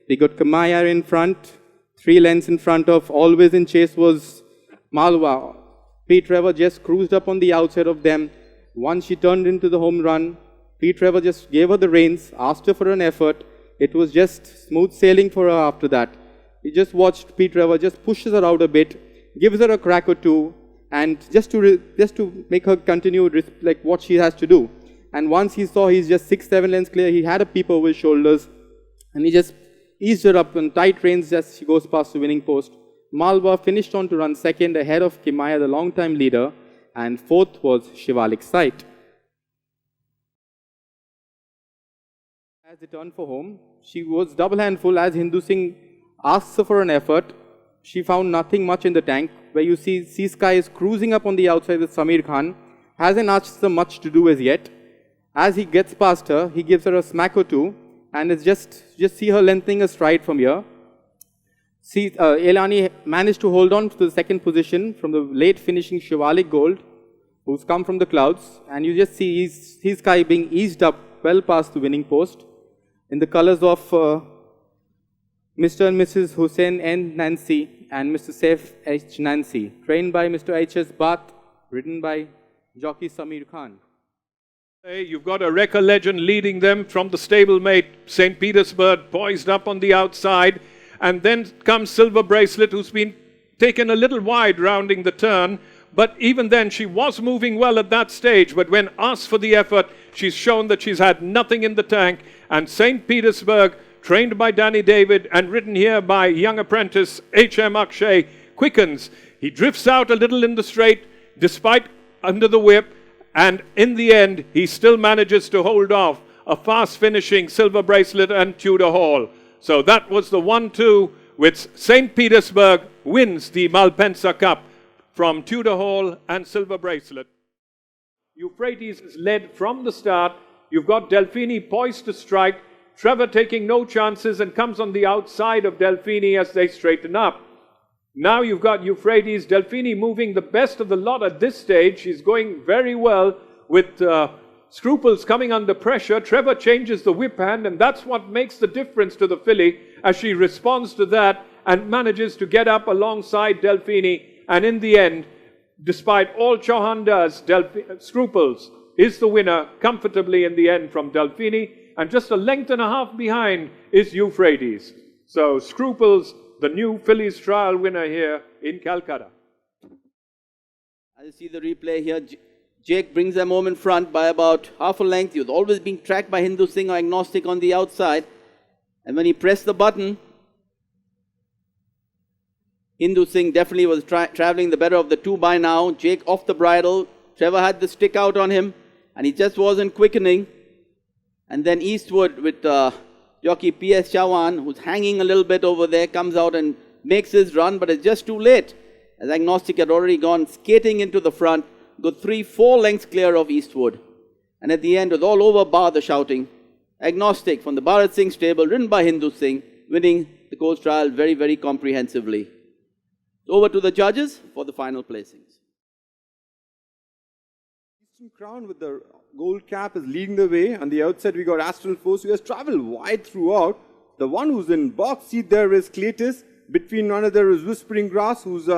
They got Kamaya in front, 3 lengths in front of. Always in chase was Malwa. Pete Trevor just cruised up on the outside of them. Once she turned into the home run, Pete Trevor just gave her the reins, asked her for an effort. It was just smooth sailing for her after that. We just watched Pete Trevor just pushes her out a bit, gives her a crack or two, and just to make her continue like what she has to do. And once he saw he's just 6-7 lengths clear, he had a peep over his shoulders, and he just eased her up on tight reins as she goes past the winning post. Malwa finished on to run second ahead of Kimaya, the long-time leader, and fourth was Shivalik Sight. As they turned for home, she was double handful as Hindu Singh asks her for an effort. She found nothing much in the tank, where you see SEASKY is cruising up on the outside with Samir Khan. Hasn't asked her much to do as yet. As he gets past her, he gives her a smack or two, and it's just see her lengthening a stride from here. See, Elani managed to hold on to the second position from the late finishing Shivalik Gold, who's come from the clouds, and you just see SEASKY being eased up well past the winning post in the colors of Mr. and Mrs. Hussain N. Nancy and Mr. Saif H. Nancy, trained by Mr. H.S. Bath, written by jockey Samir Khan. Hey, you've got a record legend leading them from the stablemate, St. Petersburg, poised up on the outside. And then comes Silver Bracelet, who's been taken a little wide rounding the turn. But even then, she was moving well at that stage. But when asked for the effort, she's shown that she's had nothing in the tank. And St. Petersburg, trained by Danny David and ridden here by young apprentice H.M. Akshay, quickens. He drifts out a little in the straight, despite under the whip. And in the end, he still manages to hold off a fast-finishing Silver Bracelet and Tudor Hall. So that was the 1-2, which St. Petersburg wins the Malpensa Cup from Tudor Hall and Silver Bracelet. Euphrates is led from the start. You've got Delphini poised to strike. Trevor taking no chances and comes on the outside of Delphini as they straighten up. Now you've got Euphrates, Delphini moving the best of the lot at this stage. She's going very well with Scruples coming under pressure. Trevor changes the whip hand, and that's what makes the difference to the filly as she responds to that and manages to get up alongside Delphini. And in the end, despite all Chauhan does, Scruples is the winner comfortably in the end from Delphini. And just a length and a half behind is Euphrates. So Scruples, the new fillies trial winner here in Calcutta. As you see the replay here, Jake brings them home in front by about half a length. He was always being tracked by Hindu Singh or Agnostic on the outside. And when he pressed the button, Hindu Singh definitely was traveling the better of the two by now. Jake off the bridle. Trevor had the stick out on him, and he just wasn't quickening. And then Eastwood with jockey P.S. Chauhan, who's hanging a little bit over there, comes out and makes his run, but it's just too late, as Agnostic had already gone skating into the front, got 3-4 lengths clear of Eastwood. And at the end, was all over bar the shouting. Agnostic from the Bharat Singh stable, ridden by Hindu Singh, winning the coach trial very, very comprehensively. Over to the judges for the final placings. Eastern Crown with the gold cap is leading the way. On the outside, we got Astral Force, who has travelled wide throughout. The one who's in box seat there is Cletus. Between one another is Whispering Grass, who's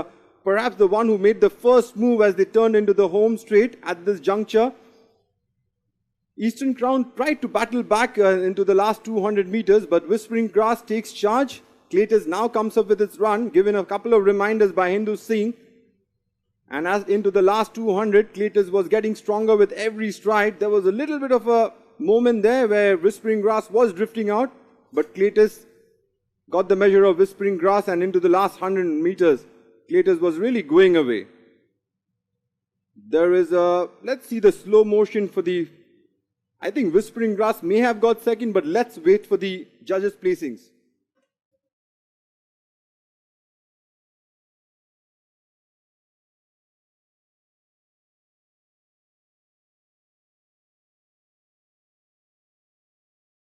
perhaps the one who made the first move as they turned into the home straight at this juncture. Eastern Crown tried to battle back into the last 200 meters, but Whispering Grass takes charge. Cletus now comes up with its run, given a couple of reminders by Hindu Singh. And as into the last 200, Cletus was getting stronger with every stride. There was a little bit of a moment there where Whispering Grass was drifting out, but Cletus got the measure of Whispering Grass, and into the last 100 meters, Cletus was really going away. There is a, let's see the slow motion for the, I think Whispering Grass may have got second, but let's wait for the judges' placings.